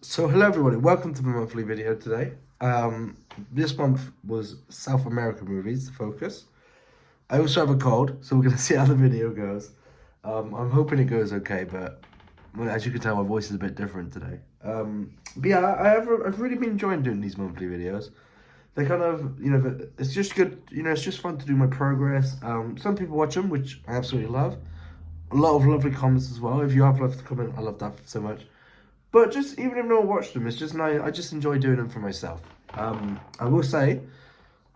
So hello everybody, welcome to the monthly video today. This month was South American movies, the focus. I also have a cold, so we're gonna see how the video goes. I'm hoping it goes okay, but well, as you can tell, my voice is a bit different today. But yeah, I've really been enjoying doing these monthly videos. They kind of, it's just good, it's just fun to do my progress. Some people watch them, which I absolutely love. A lot of lovely comments as well. If you have left a comment, I love that so much. But just even if no one watched them, it's just nice. I just enjoy doing them for myself. I will say,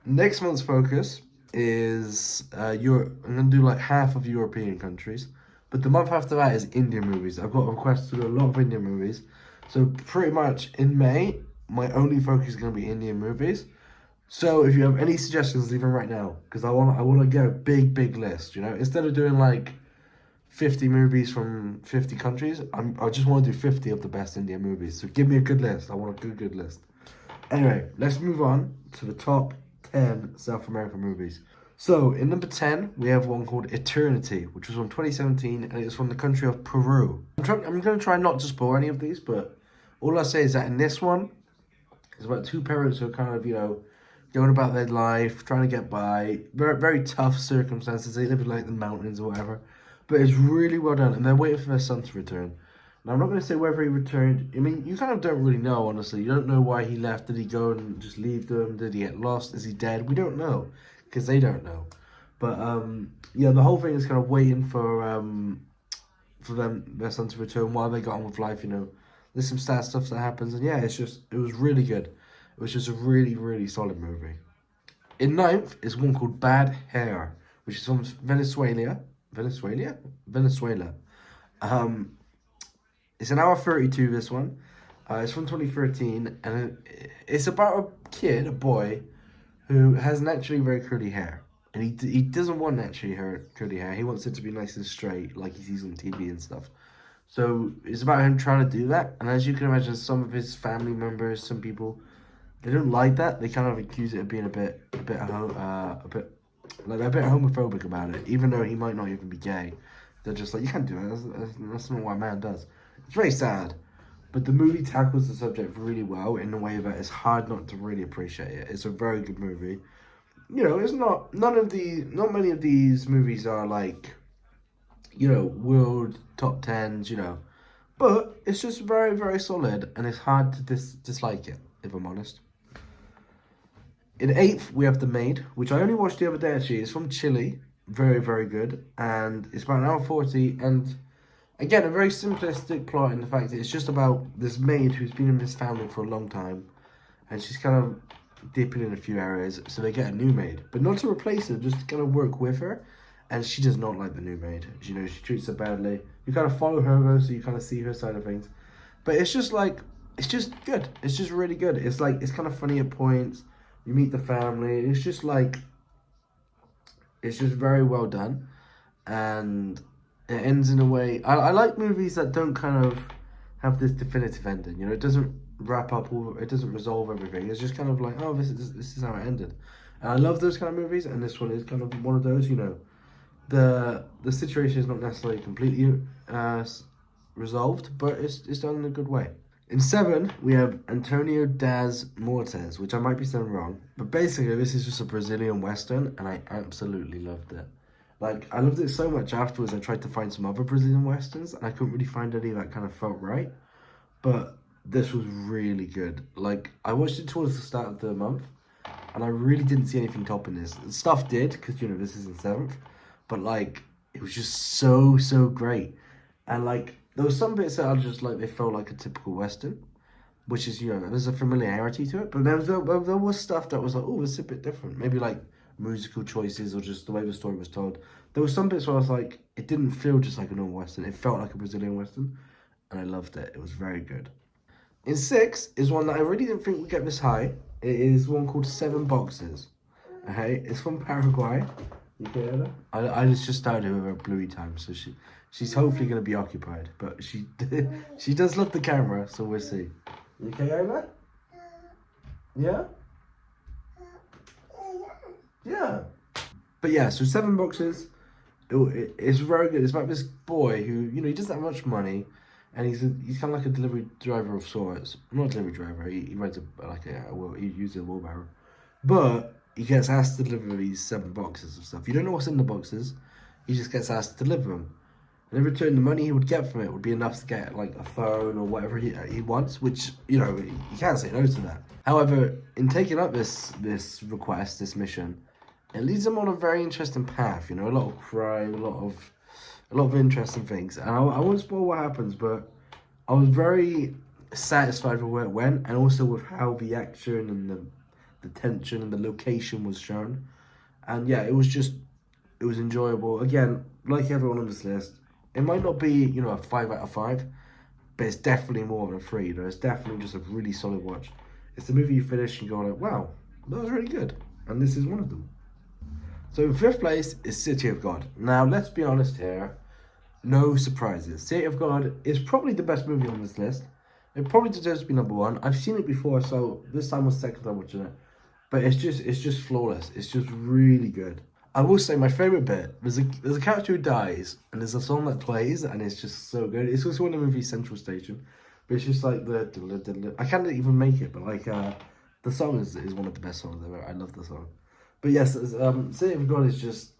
next month's focus is Europe. I'm gonna do like half of European countries, but the month after that is Indian movies. I've got requests to do a lot of Indian movies, so pretty much in May, my only focus is gonna be Indian movies. So if you have any suggestions, leave them right now, because I want to get a big list. Instead of doing like 50 movies from 50 countries. I just want to do 50 of the best Indian movies. So give me a good list. I want a good list. Anyway, let's move on to the top 10 South American movies. So, in number 10, we have one called Eternity, which was from 2017, and it's from the country of Peru. I'm going to try not to spoil any of these, but all I say is that in this one, it's about two parents who are kind of, going about their life, trying to get by. Very tough circumstances. They live in like the mountains or whatever. But it's really well done, and they're waiting for their son to return. Now, I'm not going to say whether he returned. I mean, you kind of don't really know, honestly. You don't know why he left. Did he go and just leave them? Did he get lost? Is he dead? We don't know, because they don't know. But, yeah, the whole thing is kind of waiting for their son to return while they got on with life. There's some sad stuff that happens, and yeah, it was really good. It was just a really solid movie. In ninth is one called Bad Hair, which is from Venezuela. Venezuela. Um, it's an hour 32. This one, it's from 2013, and it's about a kid, a boy, who has naturally very curly hair, and he doesn't want curly hair. He wants it to be nice and straight, like he sees on TV and stuff. So it's about him trying to do that, and as you can imagine, some of his family members, some people, they don't like that. They kind of accuse it of being a bit like they're a bit homophobic about it, even though he might not even be gay. They're just like, you can't do that. That's not what a man does. It's very sad, but the movie tackles the subject really well in a way that it's hard not to really appreciate it. It's a very good movie. It's not many of these movies are like, world top tens. But it's just very solid, and it's hard to dislike it, if I'm honest. In eighth, we have The Maid, which I only watched the other day actually. It's from Chile. Very good. And it's about an hour 40. And again, a very simplistic plot in the fact that it's just about this maid who's been in this family for a long time. And she's kind of dipping in a few areas. So they get a new maid. But not to replace her, just to kind of work with her. And she does not like the new maid. She treats her badly. You kind of follow her though, so you kind of see her side of things. But it's just like, it's just good. It's just really good. It's like, it's kind of funny at points. You meet the family. It's just like, it's just very well done, and it ends in a way. I like movies that don't kind of have this definitive ending. It doesn't wrap up all. It doesn't resolve everything. It's just kind of like, oh, this is how it ended, and I love those kind of movies. And this one is kind of one of those. The situation is not necessarily completely resolved, but it's done in a good way. In seven, we have Antonio das Mortes, which I might be saying wrong, but basically this is just a Brazilian Western, and I absolutely loved it. Like, I loved it so much afterwards, I tried to find some other Brazilian Westerns, and I couldn't really find any that kind of felt right, but this was really good. Like, I watched it towards the start of the month, and I really didn't see anything topping this. Stuff did, because, this is in seventh, but, like, it was just so great. And, like, there was some bits that are just like they felt like a typical western, which is there's a familiarity to it. But there was stuff that was like, oh, it's a bit different. Maybe like musical choices or just the way the story was told. There was some bits where I was like, it didn't feel just like a normal western. It felt like a Brazilian western, and I loved it. It was very good. In six is one that I really didn't think would get this high. It is one called Seven Boxes. Okay, it's from Paraguay. You hear that? I just started her at Bluey time, so she's hopefully gonna be occupied. But she she does love the camera, so we'll see. You okay, Ava? Yeah? Yeah. But yeah, so Seven Boxes. It's very good. It's about this boy who he doesn't have much money, and he's kind of like a delivery driver of sorts. Not a delivery driver. He rides he uses a wheelbarrow, but he gets asked to deliver these 7 boxes of stuff. You don't know what's in the boxes. He just gets asked to deliver them. And in return, the money he would get from it would be enough to get like a phone or whatever he wants, which, you know, you can't say no to that. However, in taking up this request, this mission, it leads him on a very interesting path. You know, a lot of crime, a lot of interesting things. And I won't spoil what happens, but I was very satisfied with where it went, and also with how the action and the tension and the location was shown. And yeah, it was enjoyable. Again, like everyone on this list, it might not be, you know, a 5 out of 5, but it's definitely more than a 3. You know, it's definitely just a really solid watch. It's the movie you finish and go like, wow, that was really good. And this is one of them. So in 5th place is City of God. Now, let's be honest here. No surprises. City of God is probably the best movie on this list. It probably deserves to be number 1. I've seen it before, so this time was second time watching it. But it's just flawless. It's just really good. I will say my favourite bit, there's a character who dies, and there's a song that plays, and it's just so good. It's also in the movie Central Station, but it's just like I can't even make it, but like the song is one of the best songs ever. I love the song. But yes, City of God is just,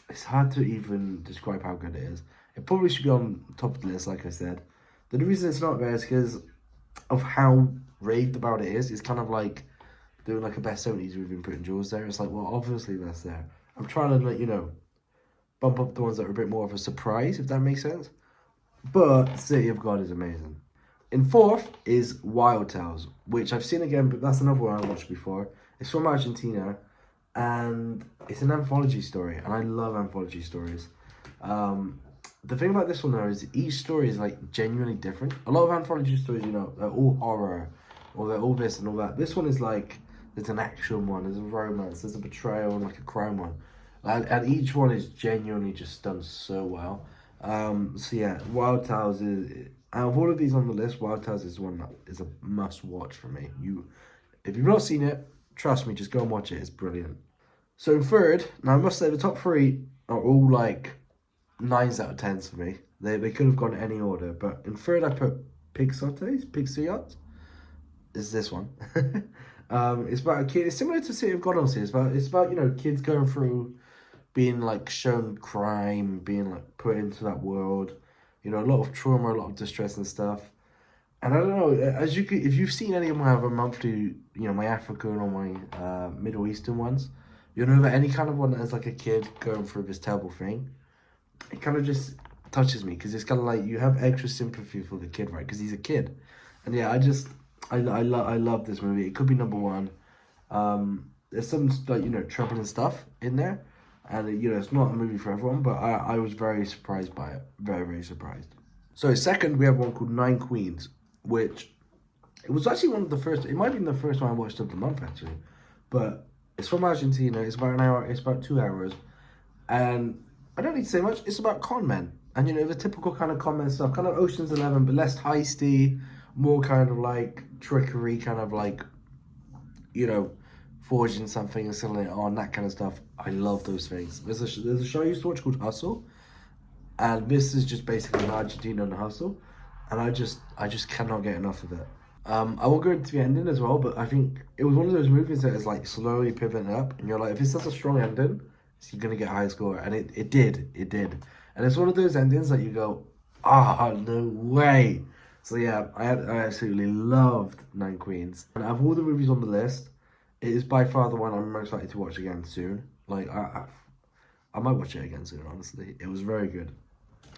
it's hard to even describe how good it is. It probably should be on top of the list, like I said. The reason it's not there is because of how raved about it is. It's kind of like doing like a best 70s movie and putting Jaws there. It's like, well, obviously that's there. I'm trying to, like, you know, bump up the ones that are a bit more of a surprise, if that makes sense. But City of God is amazing. In 4th is Wild Tales, which I've seen again, but that's another one I watched before. It's from Argentina, and it's an anthology story, and I love anthology stories. The thing about this one though is each story is like genuinely different. A lot of anthology stories, you know, they're all horror, or they're all this and all that. This one is like, there's an action one, there's a romance, there's a betrayal, and like a crime one. And each one is genuinely just done so well. So yeah, Wild Tales is, out of all of these on the list, Wild Tales is one that is a must watch for me. If you've not seen it, trust me, just go and watch it. It's brilliant. So in 3rd, now I must say the top 3 are all like 9s out of 10s for me. They could have gone any order, but in 3rd I put Pig Sauté. Is this one? It's about a kid. It's similar to City of God, honestly. It's about, you know, kids going through being like shown crime, being like put into that world. You know, a lot of trauma, a lot of distress and stuff. And I don't know, if you've seen any of my other monthly, you know, my African or my Middle Eastern ones, you'll know that any kind of one that has like a kid going through this terrible thing, it kind of just touches me, because it's kind of like you have extra sympathy for the kid, right? Because he's a kid. And yeah, I love this movie. It could be number 1. There's some, like, you know, troubling stuff in there, and you know, it's not a movie for everyone, but I was very surprised by it. Very, very surprised. So 2nd, we have one called Nine Queens, which it was actually one of the first. It might have been the first one I watched of the month, actually, but it's from Argentina. It's about an hour. It's about 2 hours, and I don't need to say much. It's about con men, and you know, the typical kind of con men stuff, kind of Ocean's 11, but less heisty, more kind of like trickery, kind of like, you know, forging something and selling it on, that kind of stuff. I love those things. There's a show I used to watch called Hustle, and this is just basically an Argentina on the hustle, and I just cannot get enough of it. I won't go into the ending as well, but I think it was one of those movies that is like slowly pivoting up, and you're like, if it's such a strong ending, you're gonna get a high score, and it did, and it's one of those endings that you go, ah, oh, no way. So yeah, I absolutely loved Nine Queens, and out of all the movies on the list, it is by far the one I'm most likely to watch again soon. Like I might watch it again soon. Honestly, it was very good.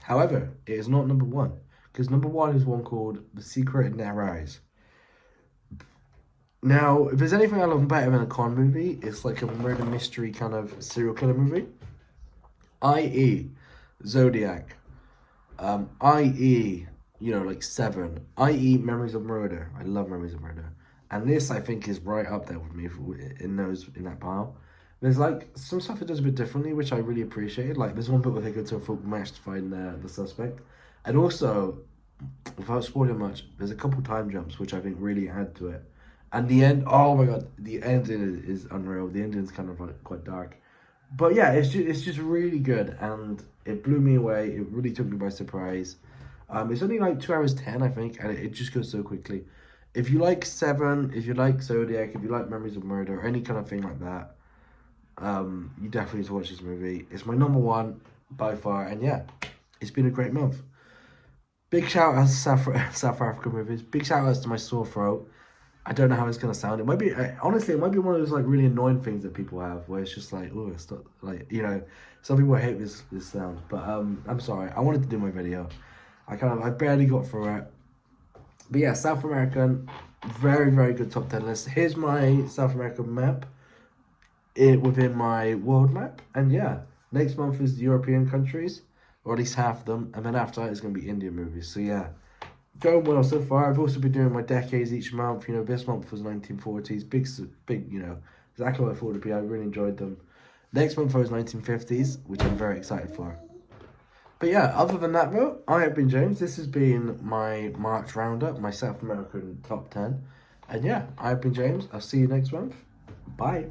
However, it is not number 1, because number 1 is one called The Secret in Their Eyes. Now, if there's anything I love better than a con movie, it's like a murder mystery kind of serial killer movie. I.e. Zodiac. I.e. you know, like Seven. I.e. Memories of Murder. I love Memories of Murder. And this, I think, is right up there with me in that pile. There's like some stuff it does a bit differently, which I really appreciated. Like there's one bit where they go to a folk match to find the suspect. And also, without spoiling much, there's a couple time jumps which I think really add to it. And the end, oh my god, the ending is unreal. The ending's kind of like quite dark. But yeah, it's just really good, and it blew me away. It really took me by surprise. It's only like 2 hours 10, I think, and it just goes so quickly. If you like Seven, if you like Zodiac, if you like Memories of Murder, or any kind of thing like that, you definitely need to watch this movie. It's my number one by far, and yeah, it's been a great month. Big shout out to South African movies. Big shout outs to my sore throat. I don't know how it's gonna sound. It might be honestly, it might be one of those like really annoying things that people have, where it's just like, oh, it's not like some people hate this sound. But I'm sorry. I wanted to do my video. I barely got through it. But yeah, South American, very very good top 10 list. Here's my South American map. It within my world map, and yeah, next month is the European countries, or at least half of them, and then after that is gonna be Indian movies. So yeah, going well so far. I've also been doing my decades each month. This month was 1940s, big, exactly what I thought it'd be. I really enjoyed them. Next month was 1950s, which I'm very excited for. But yeah, other than that though, I have been James. This has been my March roundup, my South American top 10. And yeah, I've been James. I'll see you next month. Bye.